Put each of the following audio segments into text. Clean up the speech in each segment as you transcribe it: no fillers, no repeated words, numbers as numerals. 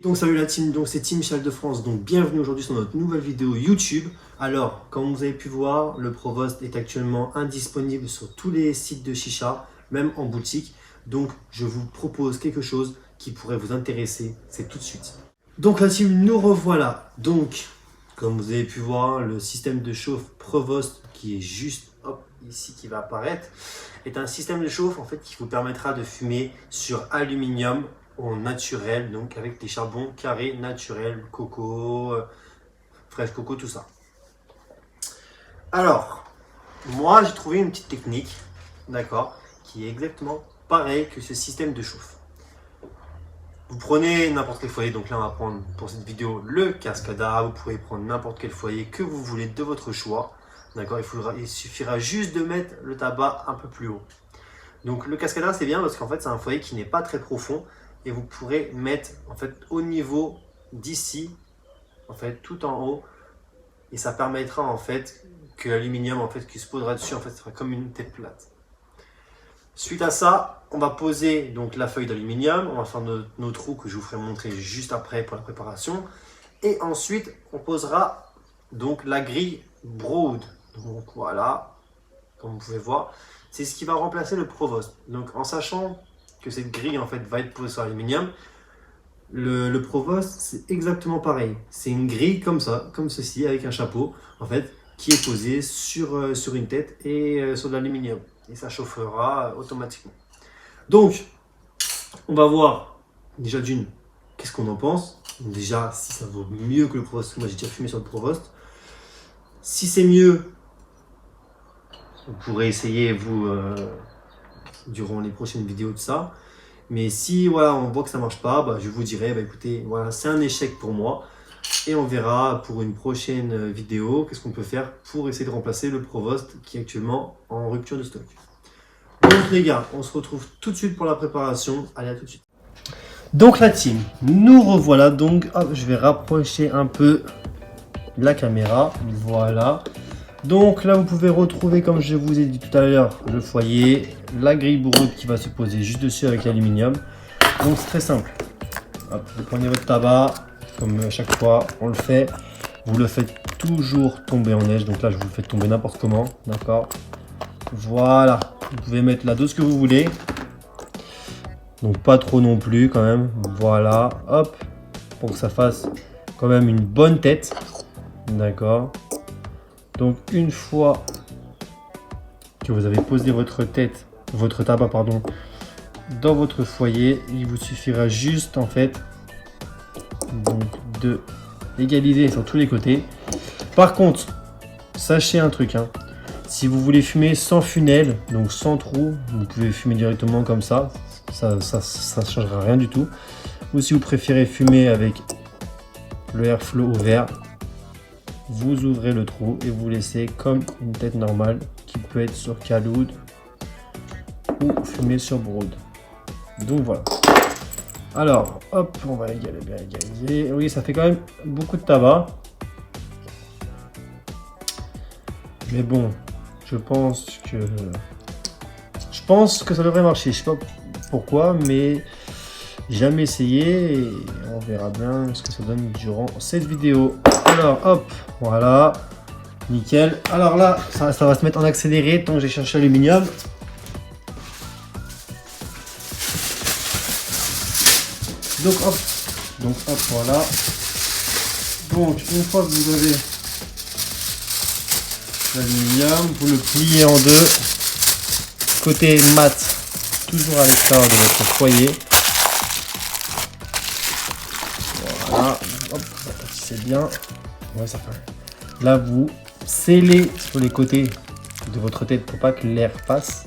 Donc salut la team, donc c'est Team Chal de France, donc bienvenue aujourd'hui sur notre nouvelle vidéo YouTube. Alors, comme vous avez pu voir, le Provost est actuellement indisponible sur tous les sites de chicha, même en boutique. Donc je vous propose quelque chose qui pourrait vous intéresser, c'est tout de suite. Donc la team, nous revoilà. Donc, comme vous avez pu voir, le système de chauffe Provost qui est juste ici qui va apparaître, est un système de chauffe en fait qui vous permettra de fumer sur aluminium au naturel, donc avec des charbons carrés naturels, coco, fraise coco, tout ça. Alors, moi j'ai trouvé une petite technique, d'accord, qui est exactement pareil que ce système de chauffe. Vous prenez n'importe quel foyer, donc là on va prendre pour cette vidéo le Cascada, vous pouvez prendre n'importe quel foyer que vous voulez de votre choix, d'accord, il suffira juste de mettre le tabac un peu plus haut. Donc le Cascada c'est bien parce qu'en fait c'est un foyer qui n'est pas très profond et vous pourrez mettre en fait au niveau d'ici, en fait tout en haut, et ça permettra en fait que l'aluminium en fait qui se posera dessus en fait sera comme une tête plate. Suite à ça, on va poser donc la feuille d'aluminium, on va faire nos trous que je vous ferai montrer juste après pour la préparation, et ensuite on posera donc la grille Broad. Donc voilà, comme vous pouvez voir, c'est ce qui va remplacer le Provost. Donc en sachant que cette grille en fait va être posée sur l'aluminium, le Provost c'est exactement pareil. C'est une grille comme ça, comme ceci, avec un chapeau en fait, qui est posé sur une tête et sur de l'aluminium. Et ça chauffera automatiquement. Donc, on va voir déjà d'une, qu'est-ce qu'on en pense. Déjà, si ça vaut mieux que le Provost. Moi j'ai déjà fumé sur le Provost. Si c'est mieux, vous pourrez essayer vous durant les prochaines vidéos de ça. Mais si voilà, on voit que ça marche pas, bah, je vous dirai, bah, écoutez, voilà, c'est un échec pour moi. Et on verra pour une prochaine vidéo qu'est-ce qu'on peut faire pour essayer de remplacer le Provost qui est actuellement en rupture de stock. Donc les gars, on se retrouve tout de suite pour la préparation. Allez, à tout de suite. Donc la team, nous revoilà. Donc hop, je vais rapprocher un peu la caméra. Voilà. Donc là, vous pouvez retrouver, comme je vous ai dit tout à l'heure, le foyer, la grille brute qui va se poser juste dessus avec l'aluminium. Donc c'est très simple. Hop, vous prenez votre tabac, comme à chaque fois on le fait. Vous le faites toujours tomber en neige. Donc là, je vous le fais tomber n'importe comment. D'accord. Voilà. Vous pouvez mettre la dose que vous voulez. Donc pas trop non plus quand même. Voilà. Hop. Pour que ça fasse quand même une bonne tête. D'accord. Donc une fois que vous avez posé votre tabac pardon, dans votre foyer, il vous suffira juste en fait donc de égaliser sur tous les côtés. Par contre, sachez un truc, hein, si vous voulez fumer sans funnel, donc sans trou, vous pouvez fumer directement comme ça, ça ne changera rien du tout. Ou si vous préférez fumer avec le airflow ouvert, vous ouvrez le trou et vous laissez comme une tête normale qui peut être sur Khaloud ou fumer sur Broad. Donc voilà. Alors, hop, on va bien égaliser. Oui, ça fait quand même beaucoup de tabac. Mais bon, je pense que ça devrait marcher. Je sais pas pourquoi, mais jamais essayé et on verra bien ce que ça donne durant cette vidéo. Alors hop, voilà, nickel. Alors là, ça va se mettre en accéléré tant que j'ai cherché l'aluminium. Donc hop, voilà. Donc une fois que vous avez l'aluminium, vous le pliez en deux. Côté mat, toujours à l'extérieur de votre foyer. Voilà, hop, c'est bien. Ouais, ça fait. Là, vous scellez sur les côtés de votre tête pour pas que l'air passe.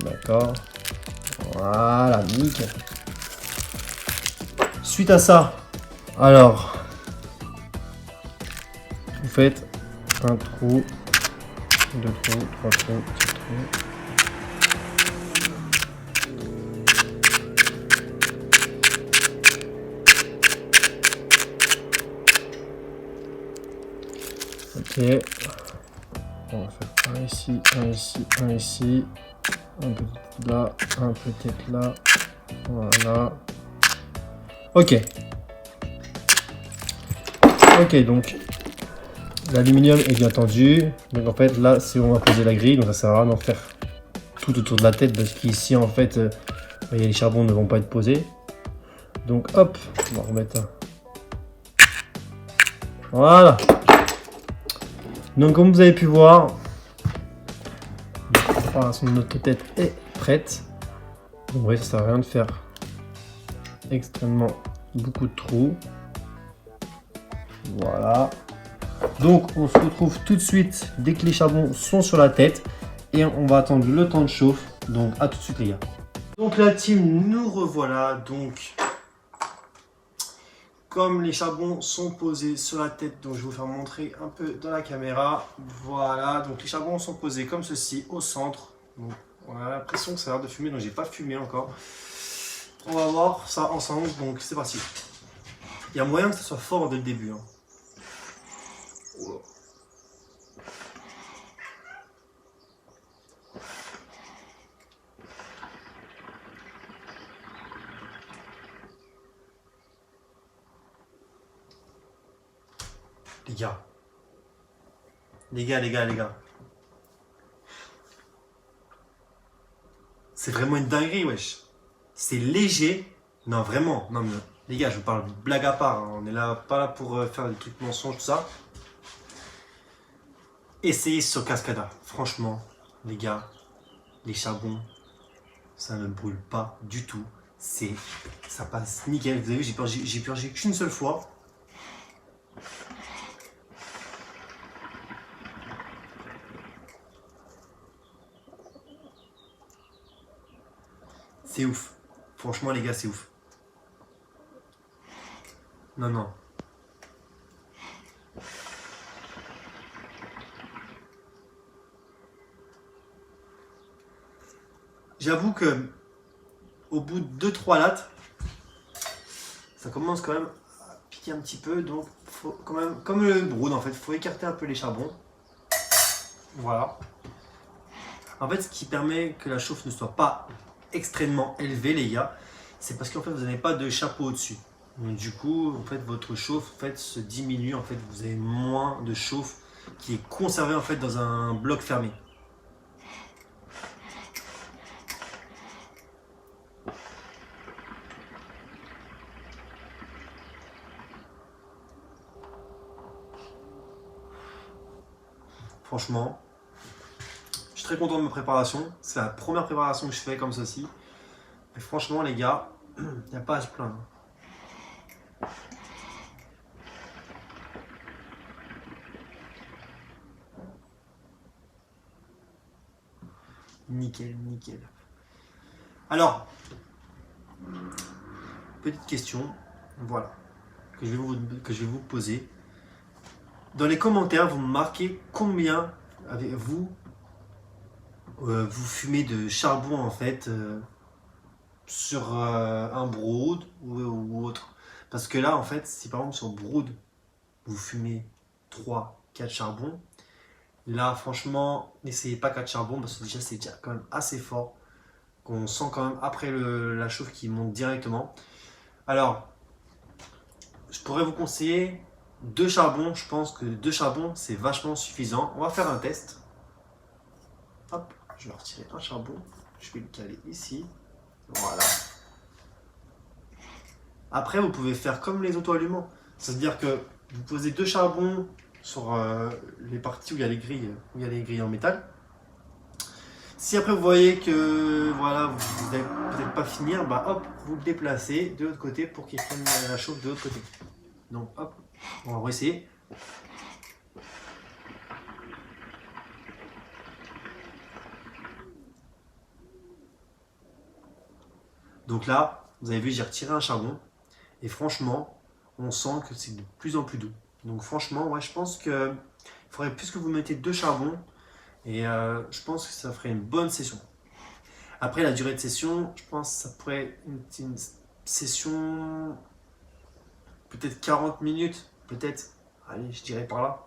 D'accord. Voilà, nickel. Suite à ça, alors, vous faites un trou, deux trous, trois trous, quatre trous. Ok, on va faire un ici, un ici, un ici, un peut-être là, un peut-être là, voilà. Ok, Ok, donc l'aluminium est bien tendu. Donc en fait là c'est où on va poser la grille. Donc ça sert à rien d'en faire tout autour de la tête parce qu'ici en fait les charbons ne vont pas être posés. Donc hop, on va remettre un. Voilà. Donc comme vous avez pu voir, la préparation de notre tête est prête. Donc oui, ça sert à rien de faire extrêmement beaucoup de trous. Voilà. Donc on se retrouve tout de suite dès que les charbons sont sur la tête et on va attendre le temps de chauffe. Donc à tout de suite les gars. Donc la team, nous revoilà. Donc comme les charbons sont posés sur la tête, donc je vais vous faire montrer un peu dans la caméra. Voilà, donc les charbons sont posés comme ceci au centre. Donc, on a l'impression que ça a l'air de fumer, donc j'ai pas fumé encore. On va voir ça ensemble, donc c'est parti. Il y a moyen que ça soit fort dès le début. Hein. Oh. Les gars. Les gars. C'est vraiment une dinguerie, wesh. C'est léger. Non, vraiment. Non, mais les gars, je vous parle de blague à part. Hein. On est là, pas là pour faire des trucs mensonges, tout ça. Essayez sur Cascada. Franchement, les gars, les charbons, ça ne brûle pas du tout. Ça passe nickel. Vous avez vu, j'ai purgé qu'une seule fois. C'est ouf. Franchement, les gars, c'est ouf. Non. J'avoue que au bout de 2-3 lattes, ça commence quand même à piquer un petit peu. Donc, faut quand même, comme le brood, en fait, il faut écarter un peu les charbons. Voilà. En fait, ce qui permet que la chauffe ne soit pas extrêmement élevée, les gars, c'est parce qu'en fait, vous n'avez pas de chapeau au-dessus. Donc, du coup, en fait, votre chauffe en fait, se diminue. En fait, vous avez moins de chauffe qui est conservée en fait, dans un bloc fermé. Franchement, je suis très content de ma préparation. C'est la première préparation que je fais comme ceci. Et franchement, les gars, il n'y a pas à se plaindre. Nickel. Alors, petite question, voilà, que je vais vous poser. Dans les commentaires, vous me marquez combien avez-vous vous fumez de charbon en fait sur un brood ou autre. Parce que là, en fait, si par exemple sur brood, vous fumez 3-4 charbons, là, franchement, n'essayez pas 4 charbons parce que déjà, c'est déjà quand même assez fort. Qu'on sent quand même après la chauffe qui monte directement. Alors, je pourrais vous conseiller 2 charbons. Je pense que 2 charbons, c'est vachement suffisant. On va faire un test. Hop, je vais retirer un charbon. Je vais le caler ici. Voilà. Après, vous pouvez faire comme les auto-allumants. C'est-à-dire que vous posez 2 charbons sur les parties où il y a les grilles en métal. Si après vous voyez que voilà, vous n'allez peut-être pas finir, bah hop, vous le déplacez de l'autre côté pour qu'il prenne la chauffe de l'autre côté. Donc hop, on va essayer. Donc là, vous avez vu, j'ai retiré un charbon. Et franchement, on sent que c'est de plus en plus doux. Donc franchement, ouais, je pense qu'il faudrait plus que vous mettez 2 charbons. Et je pense que ça ferait une bonne session. Après, la durée de session, je pense que ça pourrait être une session peut-être 40 minutes. Peut-être, allez, je dirais par là.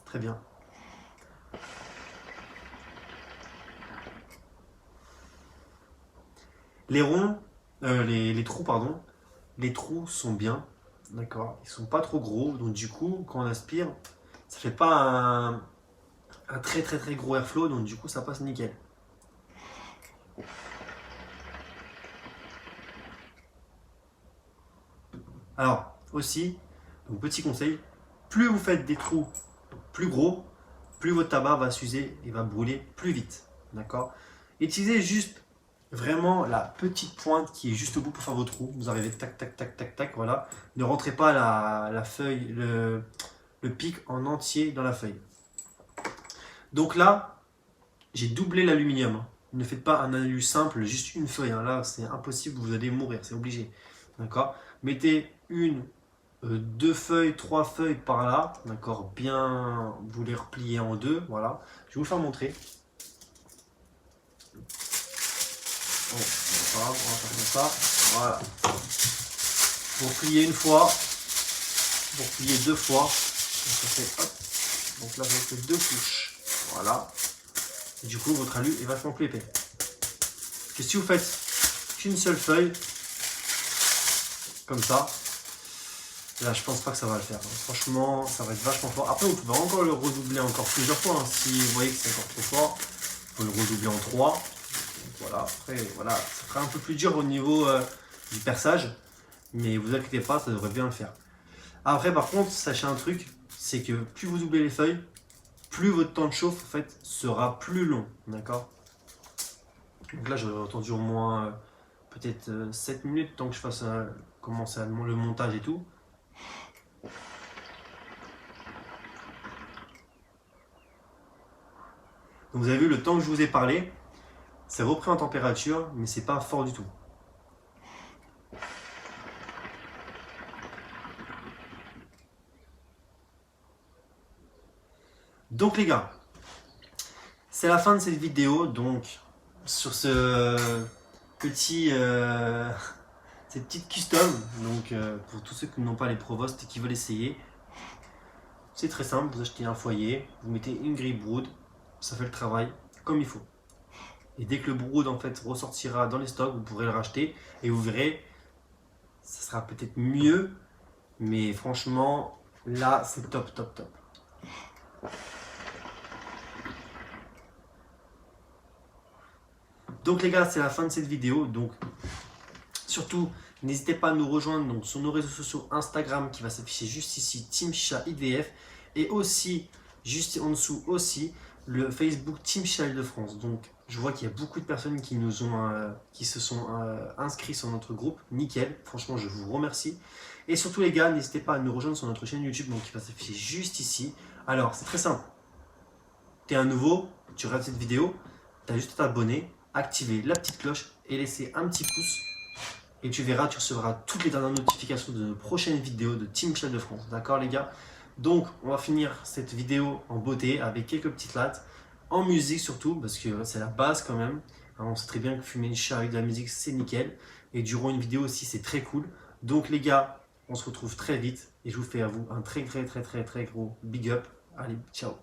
Très bien. Les ronds, les trous, pardon, les trous sont bien, d'accord, ils sont pas trop gros, donc du coup, quand on aspire, ça fait pas un très très très gros airflow, donc du coup, ça passe nickel. Alors, aussi, donc petit conseil, plus vous faites des trous plus gros, plus votre tabac va s'user et va brûler plus vite. D'accord. Utilisez juste vraiment la petite pointe qui est juste au bout pour faire vos trous. Vous arrivez tac, tac, tac, tac, tac, voilà. Ne rentrez pas la feuille, le pic en entier dans la feuille. Donc là, j'ai doublé l'aluminium. Ne faites pas un alu simple, juste une feuille. Là, c'est impossible, vous allez mourir, c'est obligé. D'accord. Mettez une, deux feuilles, trois feuilles par là. D'accord. Bien, vous les repliez en deux. Voilà. Je vais vous faire montrer. Bon, c'est pas grave, on va faire comme ça. Voilà. Vous pliez une fois. Vous pliez deux fois. Donc, ça fait, hop. Donc là, vous faites deux couches. Voilà. Et du coup, votre alu est vachement plus épais. Et si vous faites qu'une seule feuille, comme ça, là, je pense pas que ça va le faire. Franchement, ça va être vachement fort. Après, vous pouvez encore le redoubler encore plusieurs fois. Si vous voyez que c'est encore trop fort, vous pouvez le redoubler en 3. Voilà, après, voilà, ça fera un peu plus dur au niveau du perçage. Mais vous inquiétez pas, ça devrait bien le faire. Après, par contre, sachez un truc, c'est que plus vous doublez les feuilles, plus votre temps de chauffe en fait, sera plus long. D'accord. Donc là, j'aurais attendu au moins peut-être 7 minutes tant que je fasse commencer le montage et tout. Donc vous avez vu, le temps que je vous ai parlé, c'est repris en température, mais c'est pas fort du tout. Donc les gars, c'est la fin de cette vidéo. Donc sur ce petit, cette petite custom, donc pour tous ceux qui n'ont pas les Provost et qui veulent essayer, c'est très simple. Vous achetez un foyer, vous mettez une grille brood, ça fait le travail comme il faut. Et dès que le brood en fait ressortira dans les stocks, vous pourrez le racheter et vous verrez, ça sera peut-être mieux, mais franchement, là c'est top, top, top. Donc les gars, c'est la fin de cette vidéo. Donc surtout, n'hésitez pas à nous rejoindre donc, sur nos réseaux sociaux Instagram qui va s'afficher juste ici, Team Chicha IDF, et aussi juste en dessous aussi le Facebook Team Chicha Île-de-France. Donc je vois qu'il y a beaucoup de personnes qui se sont inscrits sur notre groupe. Nickel, franchement je vous remercie. Et surtout les gars, n'hésitez pas à nous rejoindre sur notre chaîne YouTube donc, qui va s'afficher juste ici. Alors c'est très simple. Tu es un nouveau, tu regardes cette vidéo, tu as juste à t'abonner, activer la petite cloche et laisser un petit pouce. Et tu verras, tu recevras toutes les dernières notifications de nos prochaines vidéos de Team Chicha Île-de-France. D'accord les gars? Donc on va finir cette vidéo en beauté avec quelques petites lattes, en musique surtout, parce que c'est la base quand même. Alors, on sait très bien que fumer une chicha avec de la musique c'est nickel. Et durant une vidéo aussi c'est très cool. Donc les gars, on se retrouve très vite. Et je vous fais à vous un très gros big up. Allez, ciao.